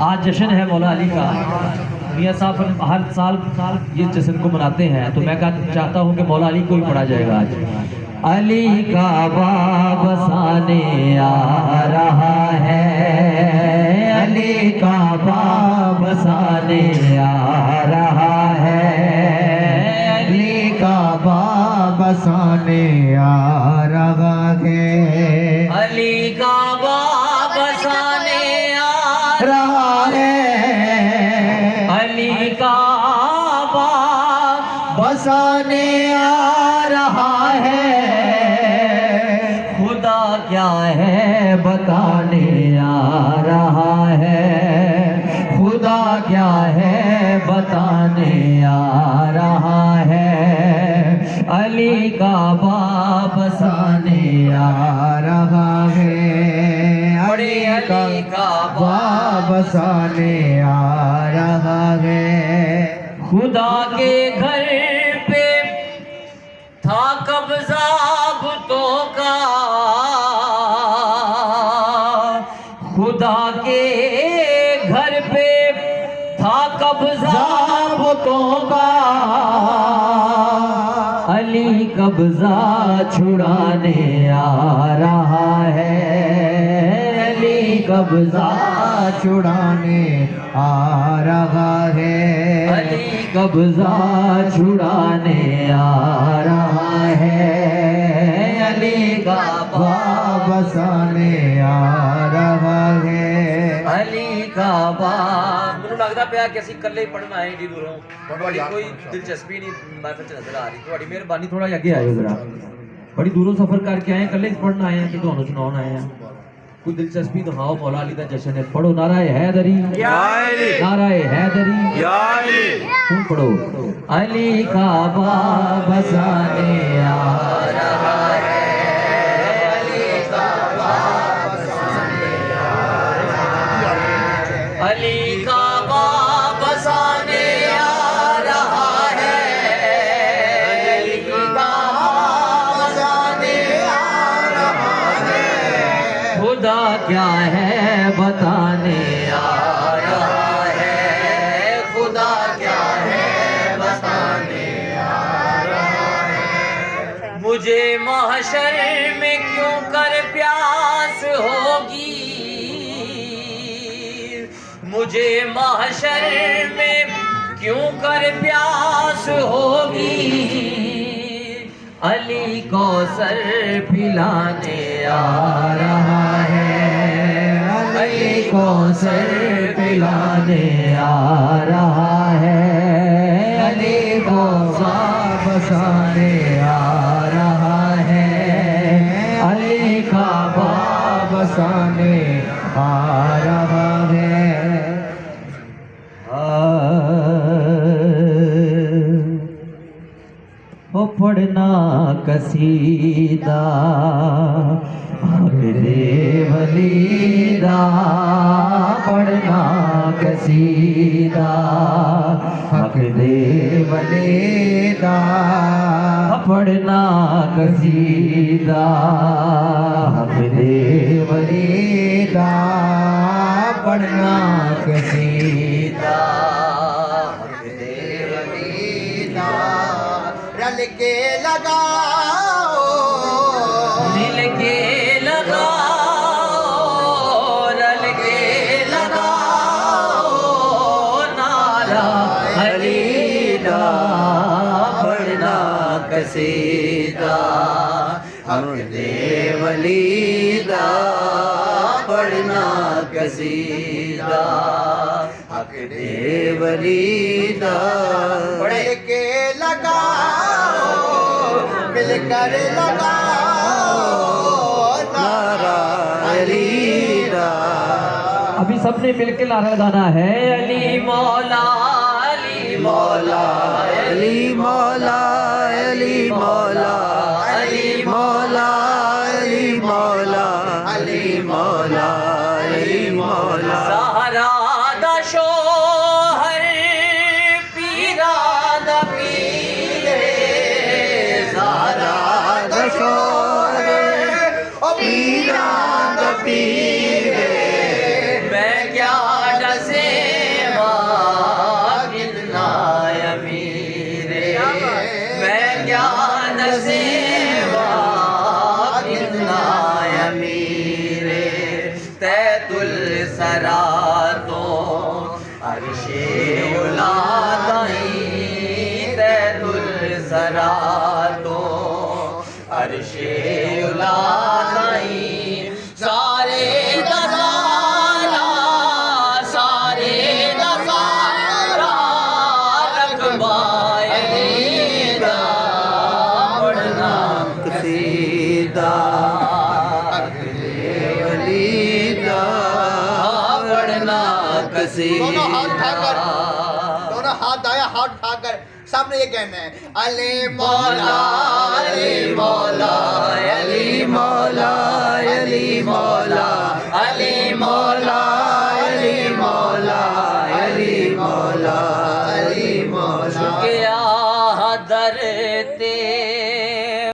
आज जश्न है मौला अली का। मियाँ साहब हर साल ये जश्न को मनाते हैं, तो मैं चाहता हूँ कि मौला अली को ही पढ़ा जाएगा आज। अली का बाब साने आ रहा है, अली का बाब साने आ रहा है, अली का बाब साने आ रहा है, अली का बाब साने आ रहा है, अली का बाब बसाने आ रहा है। खुदा क्या है बताने आ रहा है, खुदा क्या है बताने आ रहा है, अली का बाब साने आ रहा है, अली का बाब साने आ रहा है। खुदा के घर पे था कब्जा बुतों का, खुदा के घर पे था कब्जा बुतों का, अली कब्जा छुड़ाने आ रहा है, अली कब्जा छुड़ाने आ रहा है, अली कब्जा छुड़ाने आ रहा है, अली का बाब साने आ रहा है। अली का बाब। ਮੈਨੂੰ ਲੱਗਦਾ ਪਿਆ ਕਿ ਅਸੀਂ ਇਕੱਲੇ ਹੀ ਪੜਨਾ ਹੈ ਏਡੀ ਦੂਰੋਂ, ਤੁਹਾਡੀ ਕੋਈ ਦਿਲਚਸਪੀ ਨਹੀਂ महफिल ਚ ਨਜ਼ਰ ਆ ਰਹੀ। ਤੁਹਾਡੀ ਮਿਹਰਬਾਨੀ ਥੋੜਾ ਜਿਹਾ ਅੱਗੇ ਆਇਓ ਜ਼ਰਾ, ਬੜੀ ਦੂਰੋਂ ਸਫ਼ਰ ਕਰਕੇ ਆਏ, ਇਕੱਲੇ ਹੀ ਪੜਨ ਆਏ ਆ ਤੇ ਤੁਹਾਨੂੰ ਸੁਣਾਉਣ ਆਏ ਆ। कोई दिलचस्पी दिखाओ, मौला अली का जश्न है। पढ़ो नाराए हैदरी, नाराए हैदरी, तुम पढ़ो। अली का बाब साने आ रहा है, अली का बाब साने आ रहा है, अली का बाब साने आ रहा है, अली का बाब साने आ रहा है, खुदा क्या है बताने आ रहा है, खुदा क्या है बताने आ रहा है। मुझे महशर में क्यों कर प्यास होगी, मुझे महशर में क्यों कर प्यास होगी, अली कौसर पिलाने आ रहा है, अली कौसर पिलाने आ रहा है, अली बाब साने आ रहा है, अली का बाब साने आ रहा है। ओ पढ़ना कसीदा हक दे वलीदा, पढ़ना कसीदा हक दे वलीदा, पढ़ना कसीदा हक दे वलीदा, पढ़ना कसीदा हक दे वलीदा, रल के लगाओ, मिल के लगाओ, रल के लगाओ, नारा अली दा पढ़ना कसीदा हक दे वलीदा, पढ़ना कसीदा हक दे वलीदा, पढ़ के लगाओ, मिलकर लगाओ, नारा अली दा। अभी सबने मिलकर नारा लगाना है, अली मौला अली मौला अली मौला, अली मौला, अली मौला, अली मौला, अली मौला, अली मौला। सहारा दा शोहर पीरा दा पीरे, सहारा दा शोहर ओ पीरा दा पीरे, मैं क्या डसे सरा तो अर्शे उला ताईं तैतुल सरा तो अर्शे उला ताईं सारे दसारा रकबाए दा पढ़ना कसीदा वलीदा पढ़ना दोनों हाथ उठाकर कसीदा दोनों हाथ दाया हाथ उठाकर सामने ये कहना है अली मौला अली मौला अली मौला अली मौला अली मौला अली मौला अली मौला अली मौला क्या दर तेरे